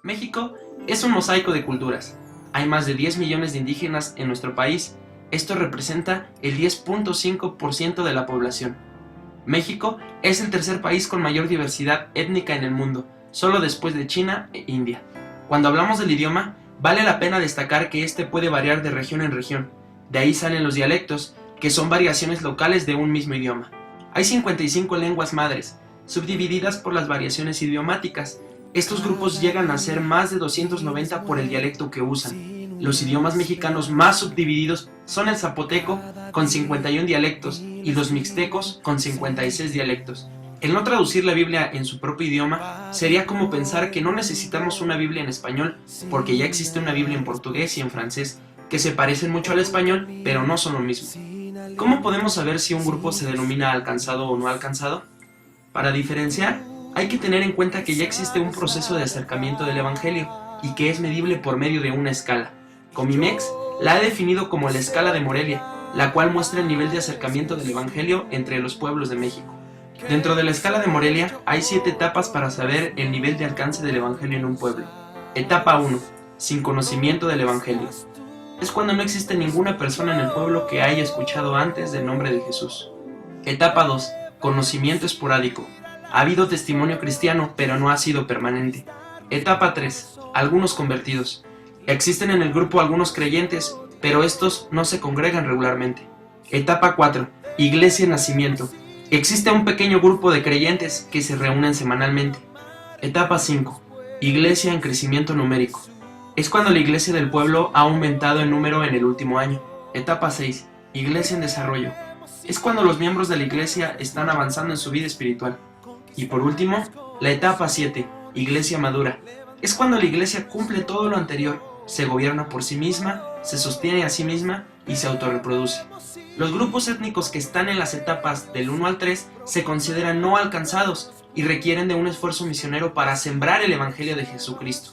México es un mosaico de culturas. Hay más de 10 millones de indígenas en nuestro país. Esto representa el 10.5% de la población. México es el tercer país con mayor diversidad étnica en el mundo, solo después de China e India. Cuando hablamos del idioma, vale la pena destacar que este puede variar de región en región. De ahí salen los dialectos, que son variaciones locales de un mismo idioma. Hay 55 lenguas madres, subdivididas por las variaciones idiomáticas. Estos grupos llegan a ser más de 290 por el dialecto que usan. Los idiomas mexicanos más subdivididos son el zapoteco, con 51 dialectos, y los mixtecos, con 56 dialectos. El no traducir la Biblia en su propio idioma sería como pensar que no necesitamos una Biblia en español, porque ya existe una Biblia en portugués y en francés, que se parecen mucho al español, pero no son lo mismo. ¿Cómo podemos saber si un grupo se denomina alcanzado o no alcanzado? Para diferenciar, hay que tener en cuenta que ya existe un proceso de acercamiento del Evangelio y que es medible por medio de una escala. Comimex la ha definido como la escala de Morelia, la cual muestra el nivel de acercamiento del Evangelio entre los pueblos de México. Dentro de la escala de Morelia hay 7 etapas para saber el nivel de alcance del Evangelio en un pueblo. Etapa 1. Sin conocimiento del Evangelio. Es cuando no existe ninguna persona en el pueblo que haya escuchado antes del nombre de Jesús. Etapa 2. Conocimiento esporádico. Ha habido testimonio cristiano, pero no ha sido permanente. Etapa 3. Algunos convertidos. Existen en el grupo algunos creyentes, pero estos no se congregan regularmente. Etapa 4. Iglesia en nacimiento. Existe un pequeño grupo de creyentes que se reúnen semanalmente. Etapa 5. Iglesia en crecimiento numérico. Es cuando la iglesia del pueblo ha aumentado en número en el último año. Etapa 6. Iglesia en desarrollo. Es cuando los miembros de la iglesia están avanzando en su vida espiritual. Y por último, la etapa 7. Iglesia madura. Es cuando la iglesia cumple todo lo anterior, se gobierna por sí misma, se sostiene a sí misma y se autorreproduce. Los grupos étnicos que están en las etapas del 1 al 3 se consideran no alcanzados y requieren de un esfuerzo misionero para sembrar el Evangelio de Jesucristo.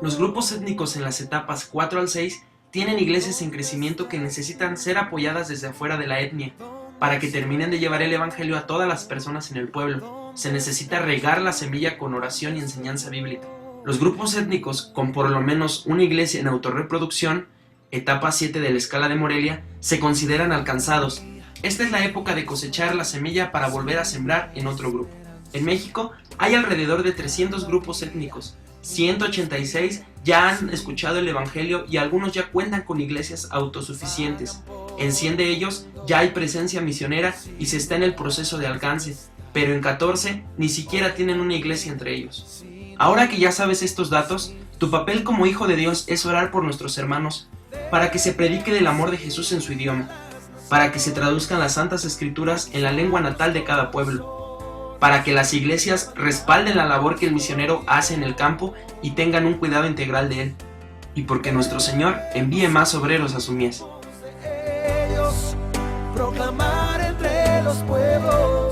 Los grupos étnicos en las etapas 4 al 6 tienen iglesias en crecimiento que necesitan ser apoyadas desde afuera de la etnia. Para que terminen de llevar el Evangelio a todas las personas en el pueblo, se necesita regar la semilla con oración y enseñanza bíblica. Los grupos étnicos con por lo menos una iglesia en autorreproducción, etapa 7 de la escala de Morelia, se consideran alcanzados. Esta es la época de cosechar la semilla para volver a sembrar en otro grupo. En México hay alrededor de 300 grupos étnicos. 186 ya han escuchado el Evangelio y algunos ya cuentan con iglesias autosuficientes. En 100 de ellos ya hay presencia misionera y se está en el proceso de alcance, pero en 14 ni siquiera tienen una iglesia entre ellos. Ahora que ya sabes estos datos, tu papel como hijo de Dios es orar por nuestros hermanos, para que se predique del amor de Jesús en su idioma, para que se traduzcan las santas escrituras en la lengua natal de cada pueblo, para que las iglesias respalden la labor que el misionero hace en el campo y tengan un cuidado integral de él, y porque nuestro Señor envíe más obreros a su mies. Proclamar entre los pueblos